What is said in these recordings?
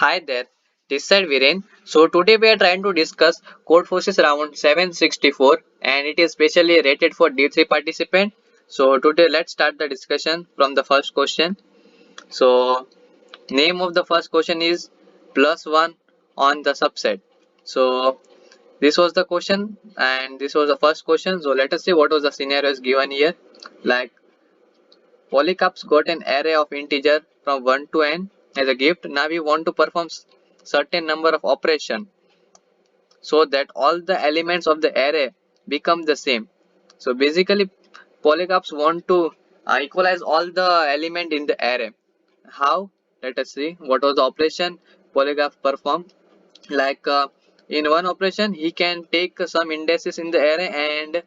Hi there, this side Viren. So today we are trying to discuss Codeforces round 764 and it is specially rated for D3 participant. So today let's start the discussion from the first question. So name of the first question is plus 1 on the subset. So this was the question and this was the first question. So let us see what was the scenarios given here. Like Polycarps got an array of integer from 1 to n as a gift. Now we want to perform certain number of operation so that all the elements of the array become the same. So basically Polycarps want to equalize all the element in the array. How? Let us see what was the operation Polycarp performed. Like in one operation he can take some indices in the array and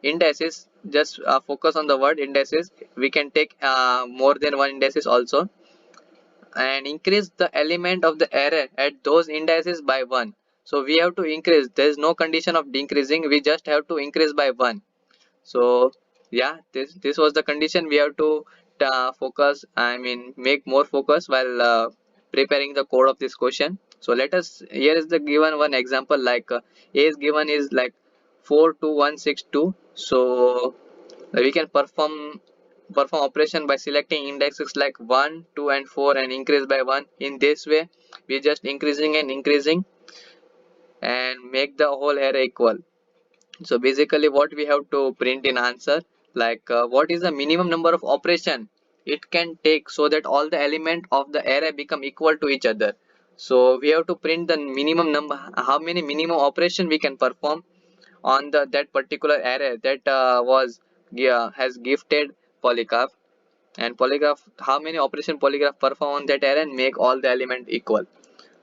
indices, just focus on the word indices. We can take more than one indices also and increase the element of the array at those indices by 1. So we have to increase, there is no condition of decreasing, we just have to increase by 1. So yeah, this was the condition. We have to focus, I mean make more focus while preparing the code of this question. So let us, here is the given one example. Like a is given is like 42162. So we can perform operation by selecting indexes like 1 2 and 4 and increase by 1. In this way we just increasing and increasing and make the whole array equal. So basically what we have to print in answer, like what is the minimum number of operation it can take so that all the element of the array become equal to each other. So we have to print the minimum number, how many minimum operation we can perform on the that particular array that was, yeah, has gifted Polycarp. And Polygraph, how many operation Polygraph perform on that array and make all the element equal.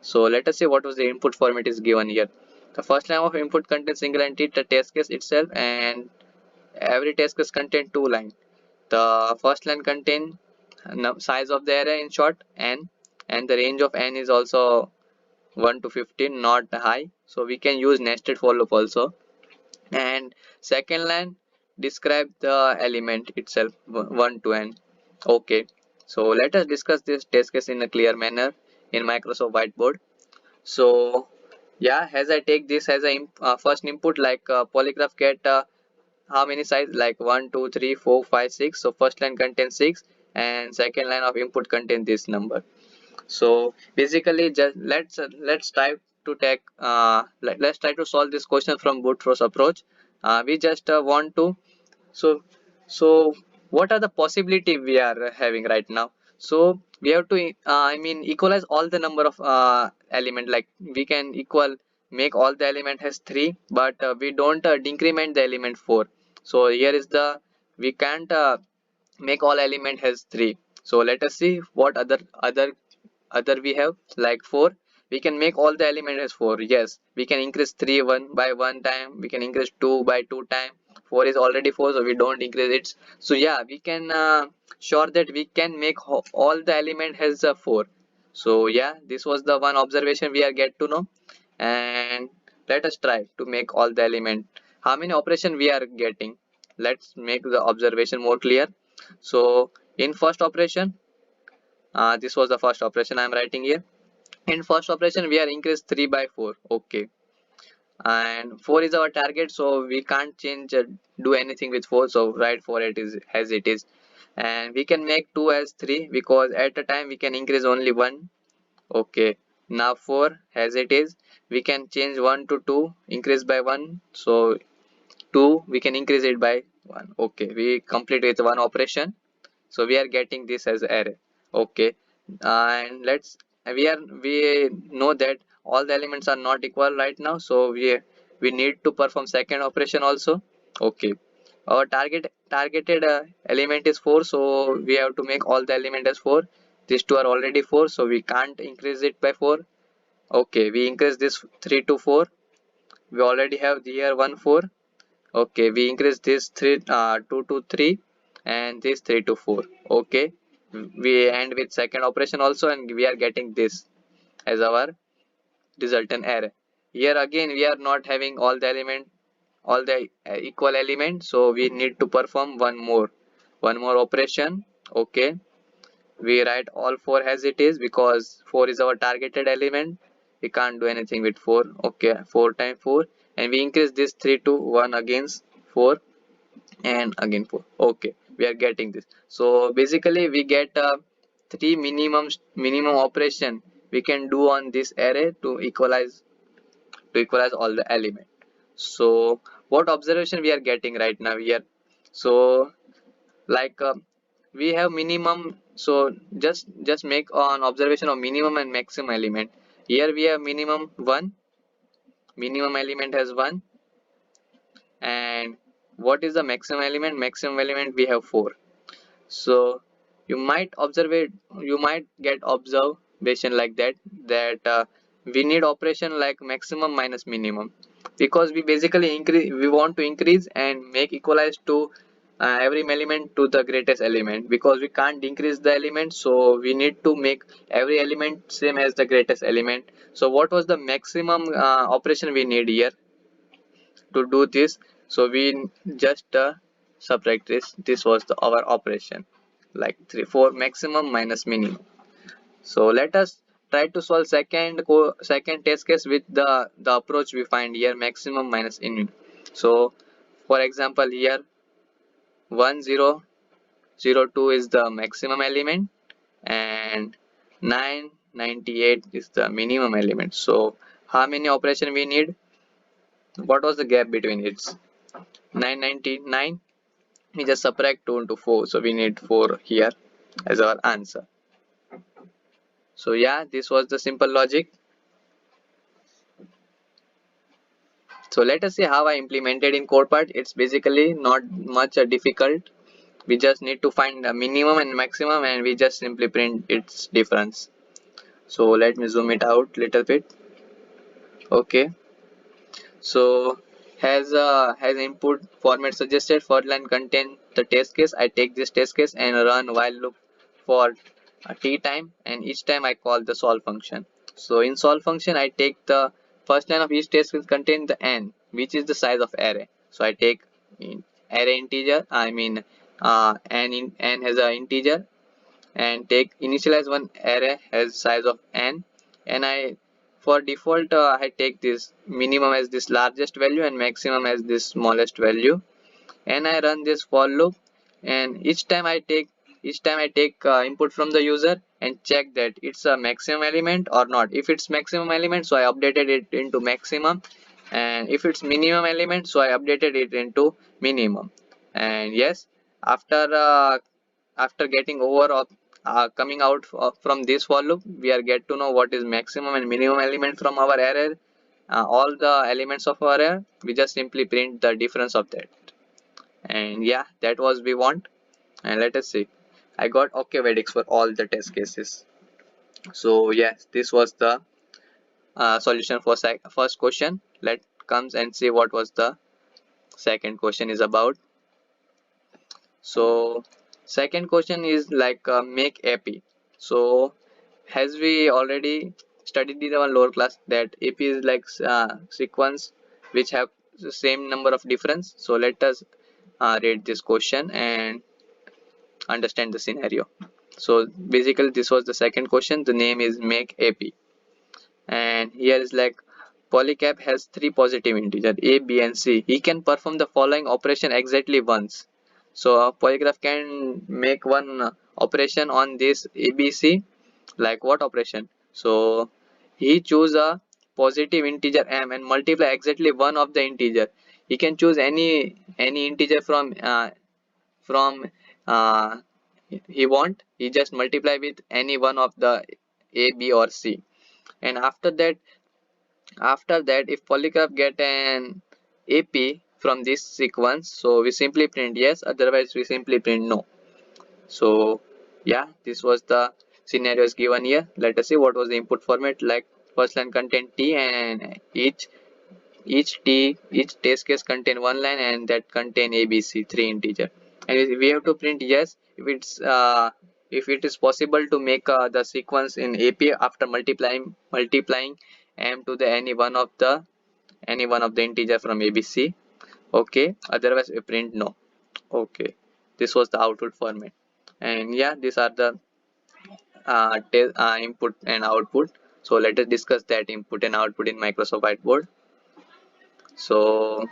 So let us see what was the input format is given here. The first line of input contains single entity, the test case itself, and every test case contains two lines. The first line contains size of the array, in short n, and the range of n is also 1 to 15, not high. So we can use nested for loop also. And second line describe the element itself, 1 to n. Okay, so let us discuss this test case in a clear manner in Microsoft Whiteboard. So yeah, as I take this as a first input, like polygraph get how many size, like 1 2 3 4 5 6. So first line contains 6 and second line of input contains this number. So basically just let's try to take let's try to solve this question from brute force approach. We just want to, so so what are the possibility we are having right now? So we have to I mean equalize all the number of element. Like we can equal, make all the element has 3, but we don't decrement the element 4. So here is the, we can't make all element has 3. So let us see what other we have. Like 4, we can make all the element as 4. Yes, we can increase 3 1 by 1 time, we can increase 2 by 2 time. 4 is already 4, so we don't increase it. So yeah, we can sure that we can make all the element has a 4. So yeah, this was the one observation we are get to know. And let us try to make all the element, how many operation we are getting. Let's make the observation more clear. So in first operation, this was the first operation I am writing here. In first operation we are increased 3 by 4. Okay, and 4 is our target, so we can't change do anything with 4. So write 4 it is as it is. And we can make 2 as 3 because at a time we can increase only 1. Okay, now 4 as it is, we can change 1 to 2, increase by 1. So 2 we can increase it by 1. Okay, we complete with one operation. So we are getting this as array. Okay, and let's, we know that all the elements are not equal right now, so we need to perform second operation also. Okay, our targeted element is 4, so we have to make all the element as 4. These two are already 4, so we can't increase it by 4. Okay, we increase this 3 to 4. We already have here 1 4. Okay, we increase this 3 2 to 3 and this 3 to 4. Okay, we end with second operation also and we are getting this as our resultant array. Here again we are not having all the element, all the equal element, so we need to perform one more operation. Okay, we write all 4 as it is because 4 is our targeted element. We can't do anything with 4. Okay, 4 times 4, and we increase this 3 to 1 against 4 and again 4. Okay, we are getting this. So basically we get 3 minimum operation we can do on this array to equalize all the element. So what observation we are getting right now here? So like we have minimum, so just make an observation of minimum and maximum element. Here we have minimum 1, minimum element has 1, and what is the maximum element? Maximum element we have 4. So you might observe it, you might get observation like that we need operation like maximum minus minimum, because we basically increase, we want to increase and make equalize to every element to the greatest element, because we can't increase the element, so we need to make every element same as the greatest element. So what was the maximum operation we need here to do this? So we just subtract this was our operation, like 3 4 maximum minus minimum. So let us try to solve second test case with the approach we find here, maximum minus minimum. So for example here 1002 is the maximum element and 998 is the minimum element. So how many operation we need? What was the gap between it? 999. We just subtract 2 into 4, so we need 4 here as our answer. So yeah, this was the simple logic. So let us see how I implemented in code part. It's basically not much difficult. We just need to find the minimum and maximum, and we just simply print its difference. So let me zoom it out little bit. Okay, so has input format suggested, for line contain the test case. I take this test case and run while loop for a t time, and each time I call the solve function. So in solve function I take the first line of each test will contain the n, which is the size of array. So I take array integer, I mean n has a integer, and take initialize one array has size of n, and I for default I take this minimum as this largest value and maximum as this smallest value, and I run this for loop, and each time I take input from the user and check that it's a maximum element or not. If it's maximum element, so I updated it into maximum, and if it's minimum element, so I updated it into minimum. And yes, after after getting over of coming out from this for loop, we are get to know what is maximum and minimum element from our array. All the elements of our array, we just simply print the difference of that. And yeah, that was we want. And let us see, I got okay verdicts for all the test cases. So yes, this was the solution for first question. Let comes and see what was the second question is about. So second question is like make AP. So as we already studied in our lower class that AP is like sequence which have the same number of difference. So let us read this question and understand the scenario. So basically this was the second question. The name is make AP, and here is like Polycap has three positive integers a, b, and c. He can perform the following operation exactly once. So Polygraph can make one operation on this ABC. Like what operation? So he choose a positive integer m and multiply exactly one of the integer. He can choose any integer from uh, he want. He just multiply with any one of the a, b, or c. And after that if Polygraph get an AP from this sequence, so we simply print yes, otherwise we simply print no. So yeah, this was the scenarios given here. Let us see what was the input format. Like first line contain t, and each test case contain one line, and that contain ABC three integer, and we have to print yes if it is possible to make the sequence in AP after multiplying m to the any one of the integer from ABC. Okay, otherwise we print no. Okay, this was the output format. And yeah, these are the input and output. So let us discuss that input and output in Microsoft Whiteboard. So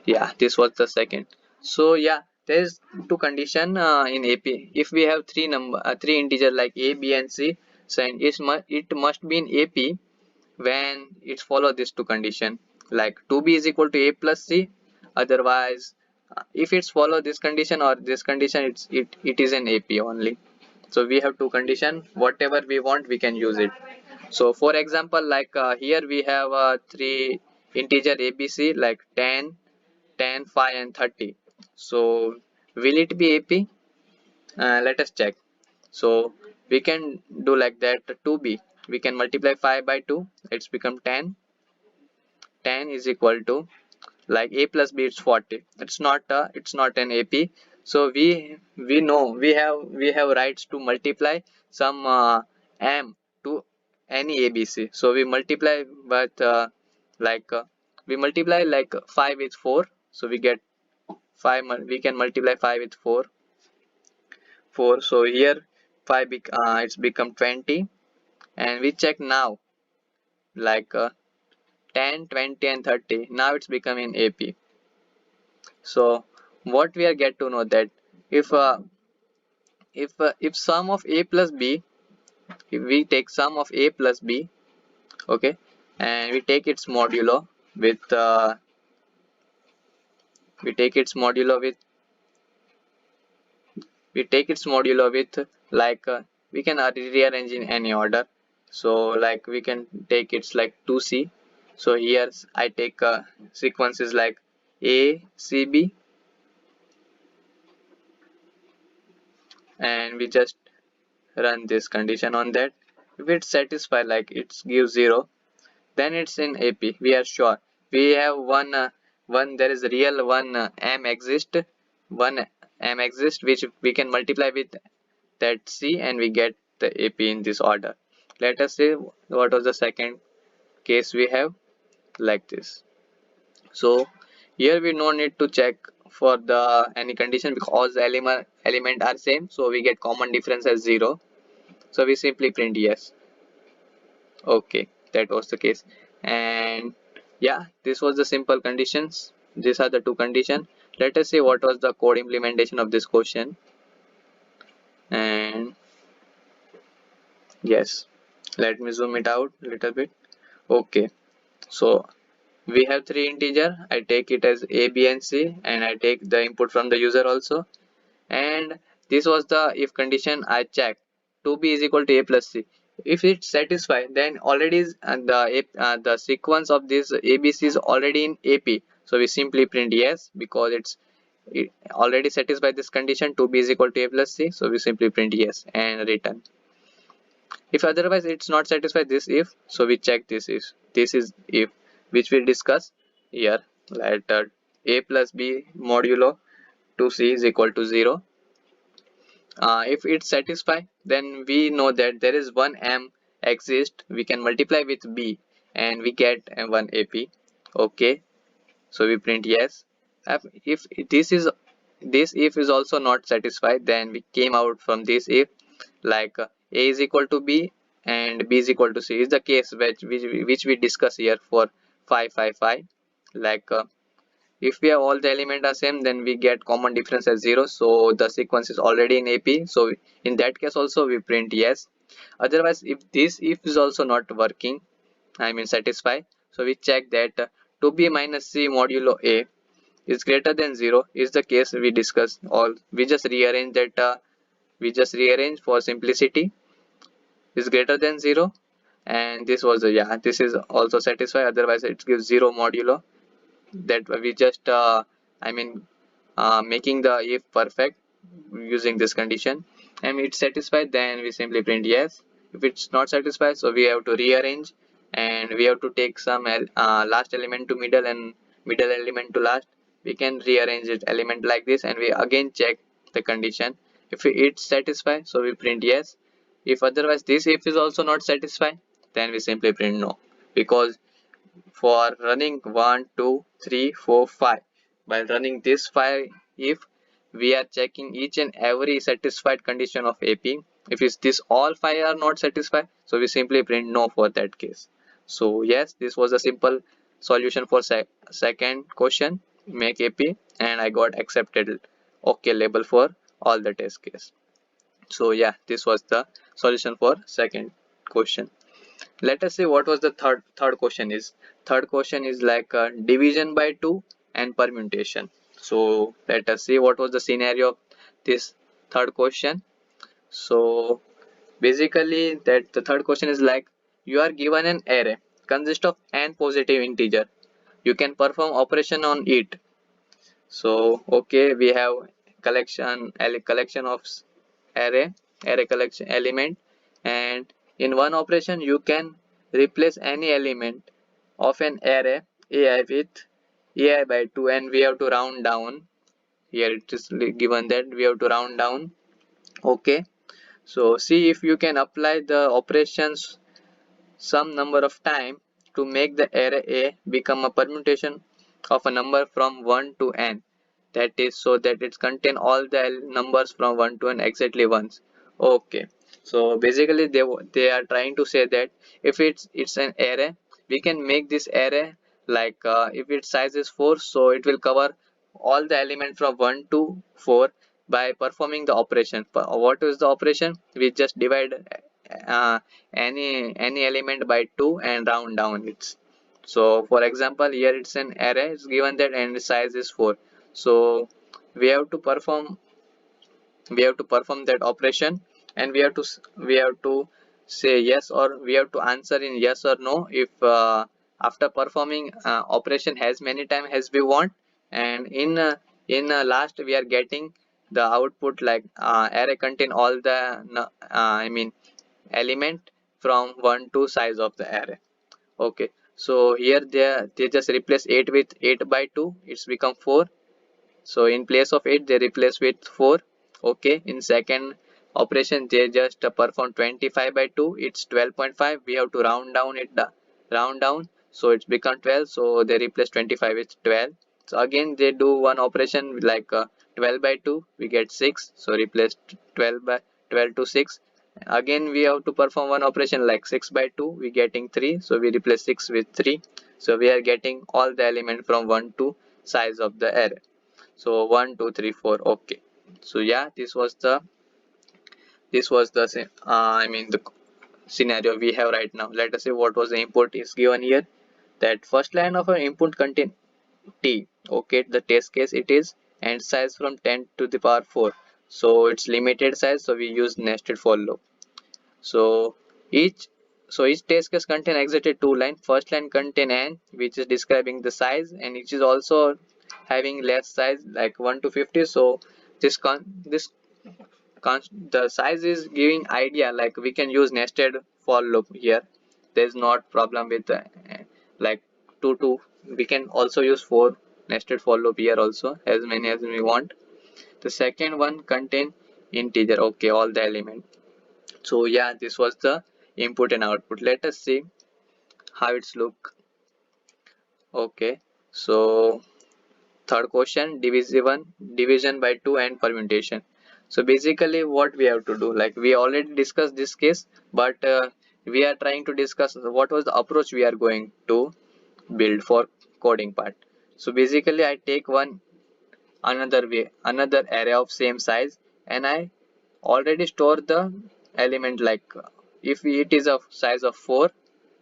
yeah, this was the second. So yeah, there is two condition in AP. If we have three integer like a, b and c, so and it must be in AP when it follow this two condition, like 2b is equal to a plus c. Otherwise, if it's follow this condition or this condition, it is an AP only. So we have two condition, whatever we want we can use it. So for example, like here we have three integer abc like 10, 10, 5 and 30. So will it be AP? Let us check. So we can do like that. 2b, we can multiply 5 by 2, it's become 10. 10 is equal to, like a plus b, it's 40. It's not an AP. So we know we have rights to multiply some m to any ABC. So we multiply with like we multiply like 5 with 4. So we get 5, we can multiply 5 with 4. So here 5 it's become 20. And we check now, like 10, 20 and 30, now it's becoming AP. So what we are get to know that if sum of a plus b, if we take sum of a plus b, okay, and we take its modulo with we take its modulo with we take its modulo with like we can rearrange in any order. So like we can take it's like 2c. So here I take sequences like a c b, and we just run this condition on that. If it's satisfied, like it gives 0, then it's in AP. We are sure we have one there is real one m exist, one m exist which we can multiply with that c and we get the AP in this order. Let us see what was the second case we have, like this. So here we no need to check for the any condition because the element are same, so we get common difference as 0. So we simply print yes. Okay, that was the case. And yeah, this was the simple conditions. These are the two conditions. Let us see what was the code implementation of this question. And yes, let me zoom it out a little bit. Okay, so we have three integer. I take it as a, b and c, and I take the input from the user also. And this was the if condition. I check 2b is equal to a plus c. If it's satisfied, then already the sequence of this abc is already in AP. So we simply print yes because it already satisfied this condition. 2b is equal to a plus c, so we simply print yes and return. If otherwise it's not satisfied this if, so we check this is if which we discuss here, like a plus b modulo 2c is equal to 0. If it's satisfied, then we know that there is one m exist, we can multiply with b and we get one AP. Okay, so we print yes. If this if is also not satisfied, then we came out from this if, like a is equal to b and b is equal to c is the case which we discuss here for 555. Like if we have all the element are same, then we get common difference as 0. So the sequence is already in AP. So in that case also we print yes. Otherwise, if this if is also not working, I mean satisfy, so we check that 2b minus c modulo a is greater than 0 is the case we discuss. All we just rearrange that we just rearrange for simplicity, is greater than 0. And this was the, yeah, this is also satisfied. Otherwise it gives 0 modulo. That we just I mean making the if perfect using this condition. And it's satisfied, then we simply print yes. If it's not satisfied, so we have to rearrange and we have to take some last element to middle and middle element to last. We can rearrange it element like this and we again check the condition. If it's satisfied, so we print yes. If otherwise this if is also not satisfied, then we simply print no, because for running 1 2 3 4 5, while running this 5 if, we are checking each and every satisfied condition of AP. If is this all 5 are not satisfied, so we simply print no for that case. So yes, this was a simple solution for second question, make AP, and I got accepted okay label for all the test case. So yeah, this was the solution for second question. Let us see what was the third question is. Third question is like division by 2 and permutation. So let us see what was the scenario of this third question. So basically that the third question is like, you are given an array consist of n positive integer, you can perform operation on it. So okay, we have collection of array collection element, and in one operation you can replace any element of an array ai with ai by 2, and we have to round down. Here it is given that we have to round down. Okay, so see if you can apply the operations some number of time to make the array A become a permutation of a number from 1 to n. That is so that it contain all the numbers from 1 to n exactly once. Okay. So basically they are trying to say that if it's an array, we can make this array like if its size is 4, so it will cover all the elements from 1 to 4 by performing the operation. What is the operation? We just divide uh, any element by 2 and round down it. So for example, here it's an array, it's given that and size is 4, so we have to perform that operation, and we have to say yes, or we have to answer in yes or no if after performing operation as many times as we want. And in last we are getting the output like array contain all the I mean element from 1 to size of the array. Okay, so here they just replace 8 with 8 by 2, it's become 4. So in place of 8 they replace with 4. Okay, in second operation they just perform 25 by 2, it's 12.5. We have to round down round down, so it's become 12, so they replace 25 with 12. So again they do one operation like 12 by 2, we get 6, so replace 12 to 6. Again we have to perform one operation like 6 by 2, we getting 3, so we replace 6 with 3. So we are getting all the element from 1 to size of the array. So 1 2 3 4. Okay, so yeah, this was the I mean the scenario we have right now. Let us see what was the input is given here. That first line of our input contain t. Okay, the test case it is, and size from 10 to the power 4, so it's limited size, so we use nested for loop. So each each test case contain exactly two lines. First line contain n, which is describing the size, and it is also having less size like 1 to 50. So this the size is giving idea like we can use nested for loop here. There is not problem with like 2 to, we can also use 4 nested for loop here also, as many as we want. The second one contain integer. Okay, all the element. So yeah, this was the input and output. Let us see how it's look. Okay, so third question, division by 2 and permutation. So basically what we have to do, like we already discussed this case, but we are trying to discuss what was the approach we are going to build for coding part. So basically I take another array of same size, and I already store the element like if it is of size of 4,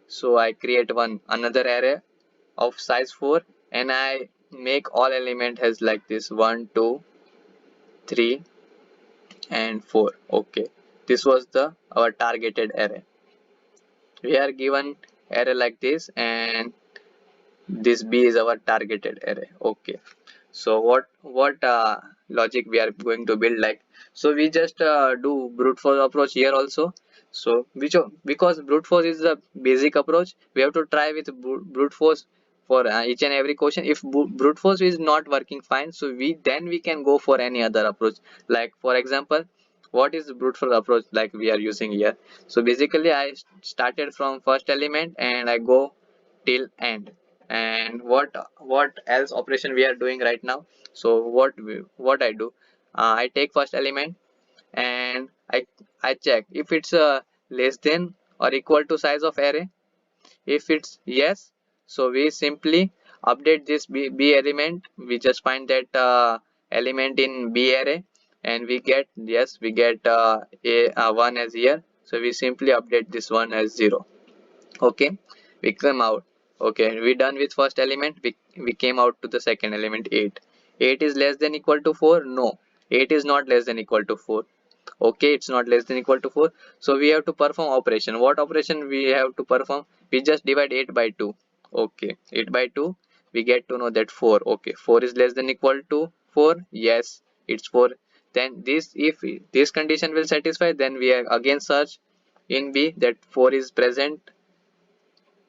so I create another array of size 4, and I make all element has like this 1 2 3 and 4. Okay, this was the our targeted array. We are given array like this, and this b is our targeted array. Okay, so what logic we are going to build like, so we just do brute force approach here also. So because brute force is the basic approach, we have to try with brute force for each and every question. If brute force is not working fine, so we can go for any other approach. Like for example, what is brute force approach like we are using here? So basically I started from first element and I go till end. And what else operation we are doing right now? So what I do, I take first element and I check if it's less than or equal to size of array. If it's yes, so we simply update this B element. We just find that element in B array and we get yes, we get a 1 as here. So we simply update this one as 0. Okay, we come out. Okay, we done with first element. We came out to the second element 8. 8 is less than equal to 4. No, 8 is not less than equal to 4. Okay, it's not less than equal to 4, so we have to perform operation. What operation we have to perform? We just divide 8 by 2. Okay, 8 by 2, we get to know that 4. Okay, 4 is less than equal to 4. Yes, it's 4. Then this, if this condition will satisfy, then we again search in B that 4 is present.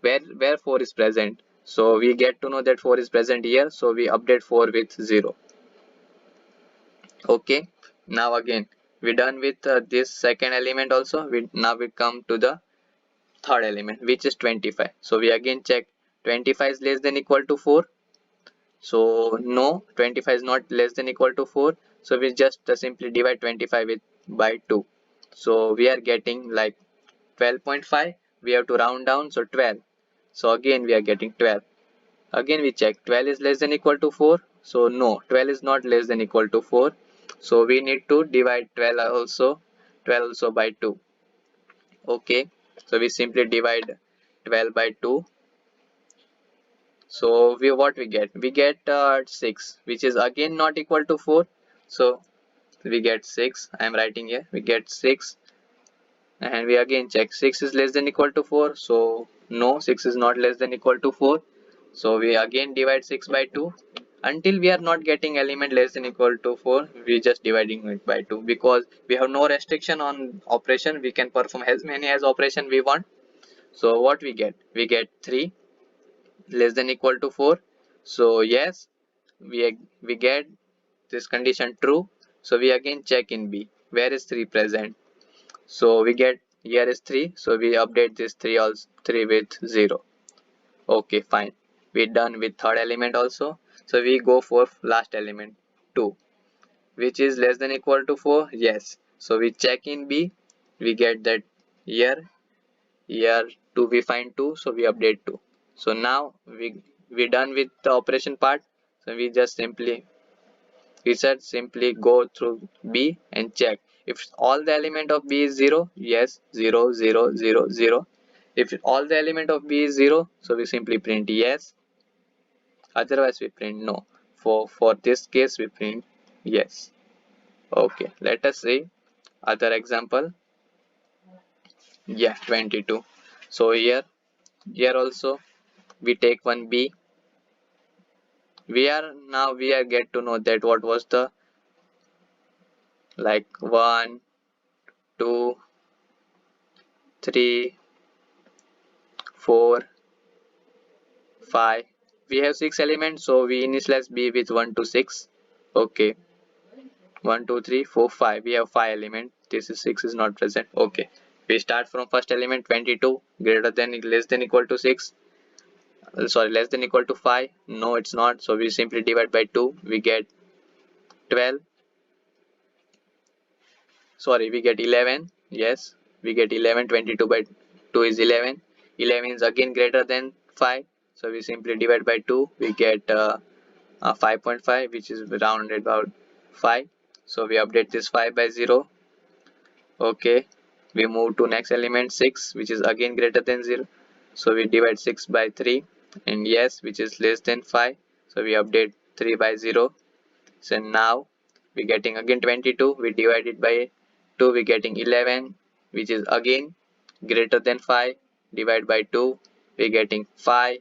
Where 4 is present, so we get to know that 4 is present here, so we update 4 with 0. Okay, now again we done with this second element also. Now we come to the third element, which is 25. So we again check 25 is less than equal to 4. So no, 25 is not less than equal to 4. So we just simply divide 25 with by 2. So we are getting like 12.5. We have to round down, so 12. So again we are getting 12. Again we check 12 is less than equal to 4. So no, 12 is not less than equal to 4. So we need to divide 12 also by 2. Okay, so we simply divide 12 by 2. So we get? We get 6, which is again not equal to 4. So we get 6. I am writing here. We get 6, and we again check 6 is less than equal to 4. So no, 6 is not less than equal to 4. So we again divide 6 by 2. Until we are not getting element less than equal to 4, we just dividing it by 2, because we have no restriction on operation. We can perform as many as operation we want. So what we get? We get 3 less than equal to 4. So yes, we get this condition true. So we again check in B, where is 3 present. So we get here is 3. So we update this 3 also, 3 with 0. Okay, fine. We done with third element also. So we go for last element 2, which is less than equal to 4. Yes. So we check in B. We get that here 2 we find 2. So we update 2. So now we done with the operation part. So we said simply go through B and check if all the element of B is 0. Yes, 0 0 0 0. If all the element of B is 0, so we simply print yes. Otherwise we print no. For this case we print yes. Okay, let us see other example. Yeah, 22. So here also we take one B. We are get to know that what was the like 1 2 3 4 5. We have 6 elements, so we initialize B with 1 to 6. Okay, 1 2 3 4 5. We have 5 elements. This is 6 is not present. Okay, we start from first element 22 greater than less than equal to 6. Sorry, less than equal to 5. No, it's not. So we simply divide by 2. We get 12. Sorry, we get 11. Yes, we get 11. 22 by 2 is 11. 11 is again greater than 5. So we simply divide by 2. We get 5.5, which is rounded about 5. So we update this 5 by 0. Okay, we move to next element 6, which is again greater than 0. So we divide 6 by 3, and yes, which is less than 5. So we update 3 by 0. So now we getting again 22. We divide it by 2. We getting 11, which is again greater than 5. Divide by 2. We getting 5,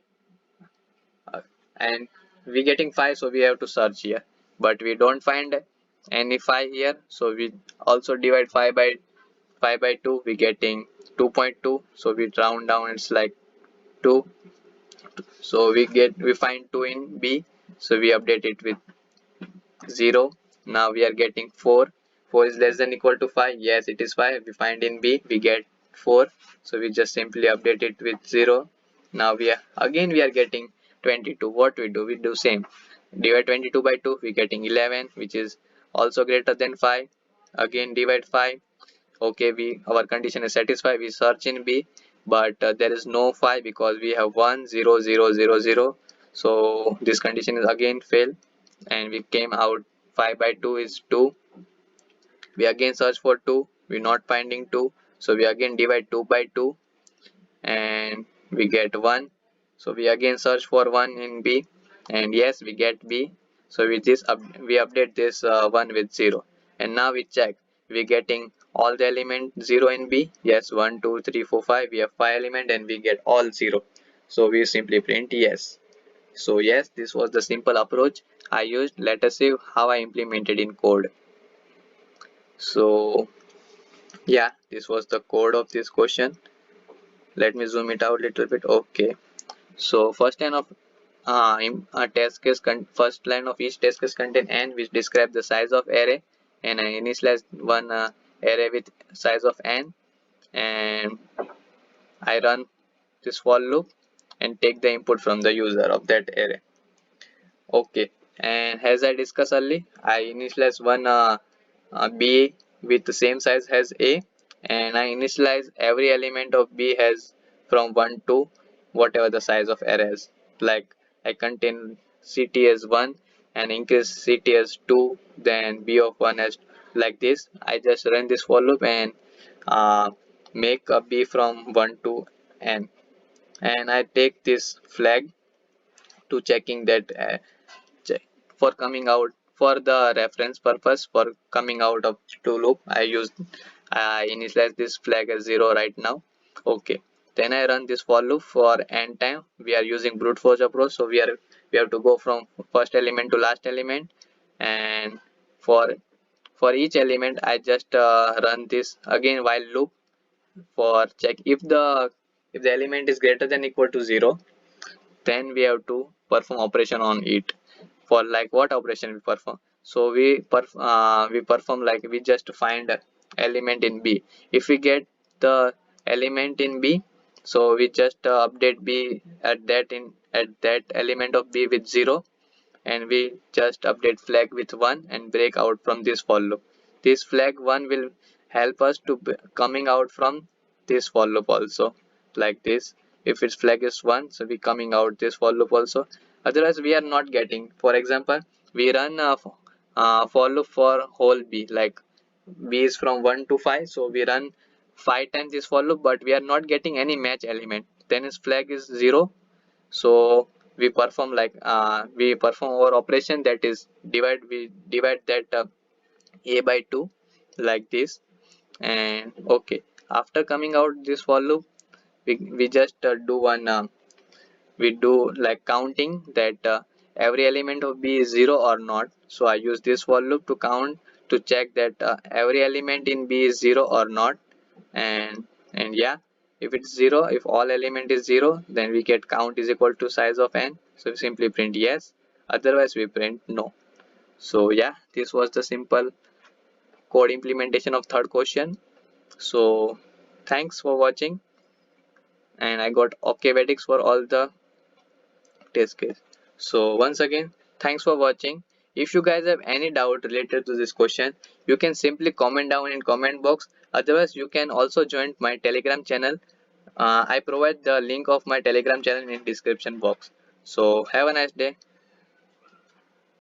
and we getting 5. So we have to search here, but we don't find any 5 here. So we also divide 5 by 2. We getting 2.2. So we round down, it's like 2. So we find 2 in B. So we update it with 0. Now we are getting 4. 4 is less than equal to 5. Yes, it is 5. We find in B, we get 4. So we just simply update it with 0. Now we are getting 22. What we do? We do same. Divide 22 by 2. We getting 11, which is also greater than 5. Again divide 5. Okay, our condition is satisfied. We search in B, but there is no 5 because we have 1 0 0 0 0. So this condition is again fail, and we came out 5 by 2 is 2. We again search for 2. We not finding 2, so we again divide 2 by 2 and we get 1. So we again search for 1 in B, and yes, we get B. So with this we update this 1 with 0, and now we check we getting all the element 0 in B. Yes, 1 2 3 4 5, we have 5 element and we get all 0, so we simply print yes. So yes, this was the simple approach I used. Let us see how I implemented in code. So yeah, this was the code of this question. Let me zoom it out a little bit. Okay, so first line of a test case first line of each test case contain n, which describe the size of array, and I initialize one array with size of n, and I run this for loop and take the input from the user of that array. Okay, and as I discussed earlier, I initialize one B with the same size as A, and I initialize every element of B has from 1 to whatever the size of array is. Like I contain CT as 1 and increase CT as 2, then B of 1 as like this. I just run this for loop and uh, make a B from 1 to n, and I take this flag to checking that for coming out for the reference purpose for coming out of to loop. I initialize this flag as 0 right now. Okay, then I run this for loop for n time. We are using brute force approach, so we have to go from first element to last element, and for each element I just run this again while loop for check if the element is greater than equal to 0, then we have to perform operation on it. For like what operation we perform, so we perform like we just find element in B. If we get the element in B, so we just update B at that element of B with 0, and we just update flag with 1 and break out from this for loop. This flag 1 will help us to coming out from this for loop also, like this. If its flag is 1, so we coming out this for loop also, otherwise we are not getting. For example, we run a for loop for whole B, like B is from 1 to 5, so we run 5 times this for loop, but we are not getting any match element, then its flag is 0. So we perform our operation, that is we divide that a by 2 like this. And okay, after coming out this for loop, we just do one we do like counting that every element of B is 0 or not. So I use this for loop to count, to check that every element in B is 0 or not. And yeah, if it's 0, if all element is 0, then we get count is equal to size of n, so we simply print yes, otherwise we print no. So yeah, this was the simple code implementation of third question. So thanks for watching, and I got okay Vedix for all the test case. So once again, thanks for watching. If you guys have any doubt related to this question, you can simply comment down in comment box. Otherwise, you can also join my Telegram channel. I provide the link of my Telegram channel in description box. So have a nice day.